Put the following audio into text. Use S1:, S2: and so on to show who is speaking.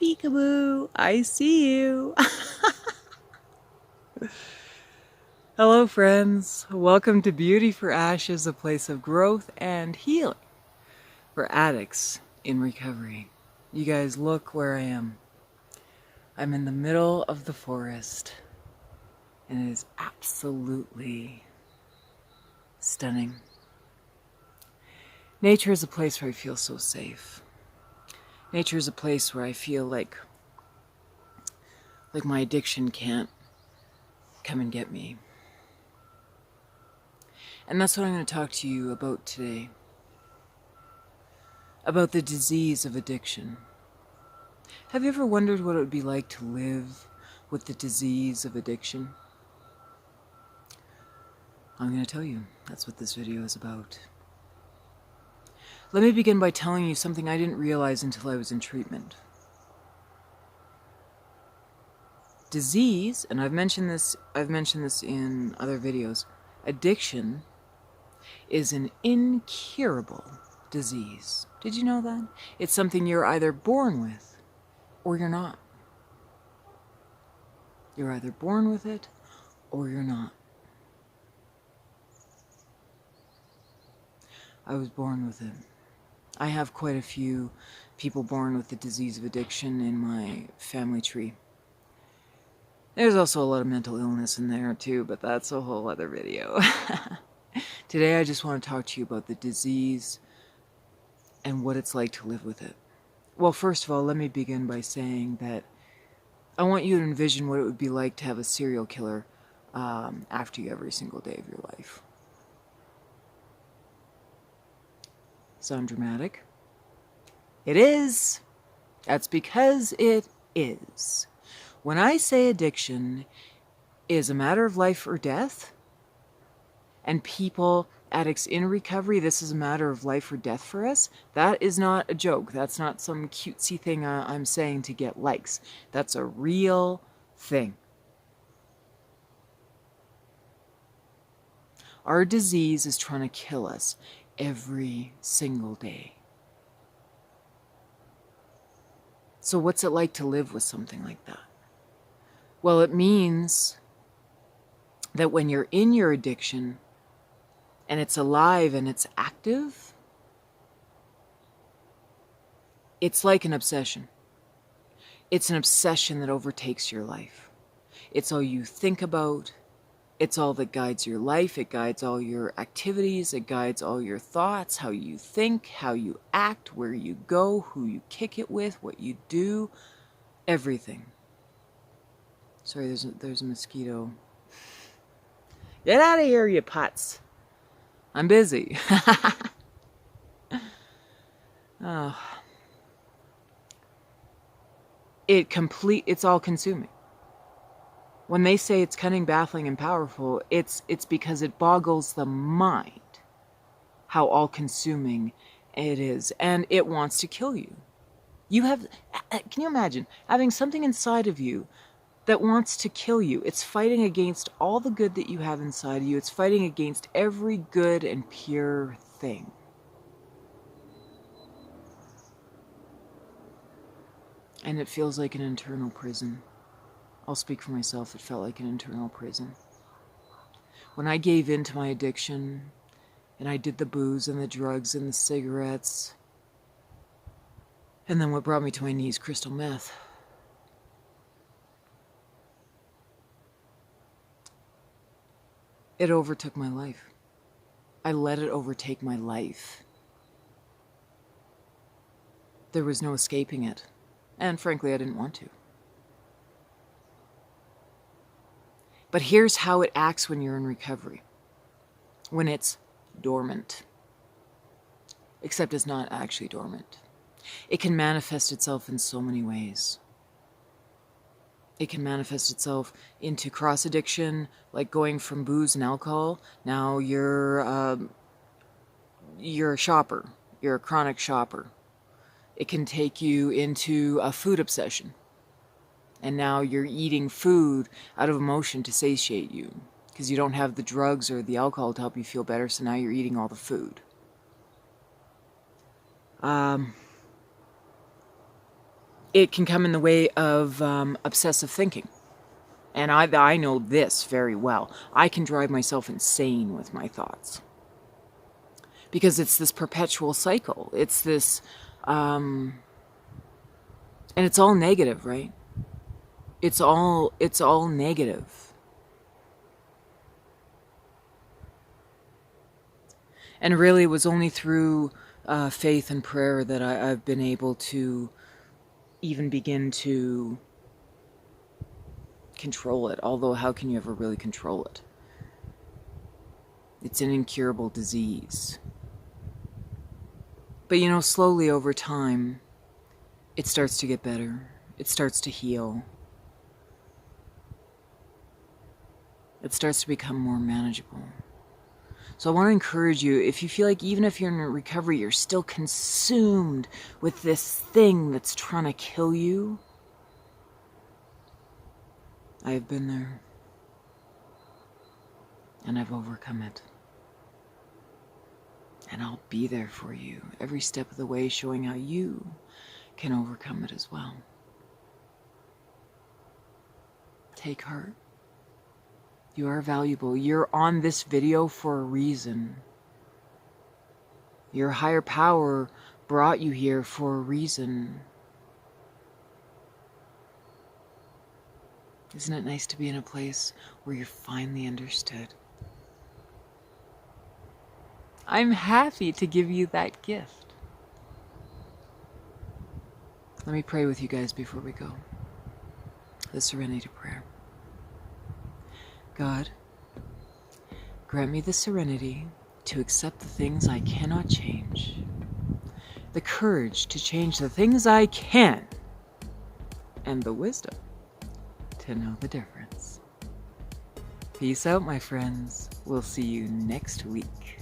S1: Peekaboo, I see you. Hello, friends. Welcome to Beauty for Ashes, a place of growth and healing for addicts in recovery. You guys, look where I am. I'm in the middle of the forest, and it is absolutely stunning. Nature is a place where I feel so safe. Nature is a place where I feel like my addiction can't come and get me. And that's what I'm going to talk to you about today. About the disease of addiction. Have you ever wondered what it would be like to live with the disease of addiction? I'm going to tell you. That's what this video is about. Let me begin by telling you something I didn't realize until I was in treatment. Disease, and I've mentioned this in other videos, addiction is an incurable disease. Did you know that? It's something you're either born with or you're not. You're either born with it or you're not. I was born with it. I have quite a few people born with the disease of addiction in my family tree. There's also a lot of mental illness in there too, but that's a whole other video. Today I just want to talk to you about the disease and what it's like to live with it. Well, first of all, let me begin by saying that I want you to envision what it would be like to have a serial killer after you every single day of your life. Sound dramatic? It is. That's because it is. When I say addiction is a matter of life or death, and people, addicts in recovery, this is a matter of life or death for us, that is not a joke. That's not some cutesy thing I'm saying to get likes. That's a real thing. Our disease is trying to kill us every single day. So what's it like to live with something like that? Well, it means that when you're in your addiction and it's alive and it's active, it's like an obsession. It's an obsession that overtakes your life. It's all you think about. It's all that guides your life. It guides all your activities. It guides all your thoughts, how you think, how you act, where you go, who you kick it with, what you do, everything. Sorry, there's a mosquito. Get out of here, you putz. I'm busy. Oh. It's all consuming. When they say it's cunning, baffling, and powerful, it's because it boggles the mind how all consuming it is, and it wants to kill you. Can you imagine having something inside of you that wants to kill you? It's fighting against all the good that you have inside of you. It's fighting against every good and pure thing. And it feels like an internal prison. I'll speak for myself, it felt like an internal prison. When I gave in to my addiction, and I did the booze and the drugs and the cigarettes, and then what brought me to my knees, crystal meth. It overtook my life. I let it overtake my life. There was no escaping it. And frankly, I didn't want to. But here's how it acts when you're in recovery. When it's dormant. Except it's not actually dormant. It can manifest itself in so many ways. It can manifest itself into cross-addiction, like going from booze and alcohol. Now you're a shopper. You're a chronic shopper. It can take you into a food obsession. And now you're eating food out of emotion to satiate you. Because you don't have the drugs or the alcohol to help you feel better, so now you're eating all the food. it can come in the way of obsessive thinking. And I know this very well. I can drive myself insane with my thoughts. Because it's this perpetual cycle. It's this, and it's all negative, right? It's all negative. And really, it was only through faith and prayer that I've been able to even begin to control it. Although, how can you ever really control it? It's an incurable disease. But you know, slowly over time, it starts to get better. It starts to heal. It starts to become more manageable. So I want to encourage you, if you feel like even if you're in recovery, you're still consumed with this thing that's trying to kill you. I have been there. And I've overcome it. And I'll be there for you every step of the way, showing how you can overcome it as well. Take heart. You are valuable. You're on this video for a reason. Your higher power brought you here for a reason. Isn't it nice to be in a place where you're finally understood? I'm happy to give you that gift. Let me pray with you guys before we go. The Serenity Prayer. God, grant me the serenity to accept the things I cannot change, the courage to change the things I can, and the wisdom to know the difference. Peace out, my friends. We'll see you next week.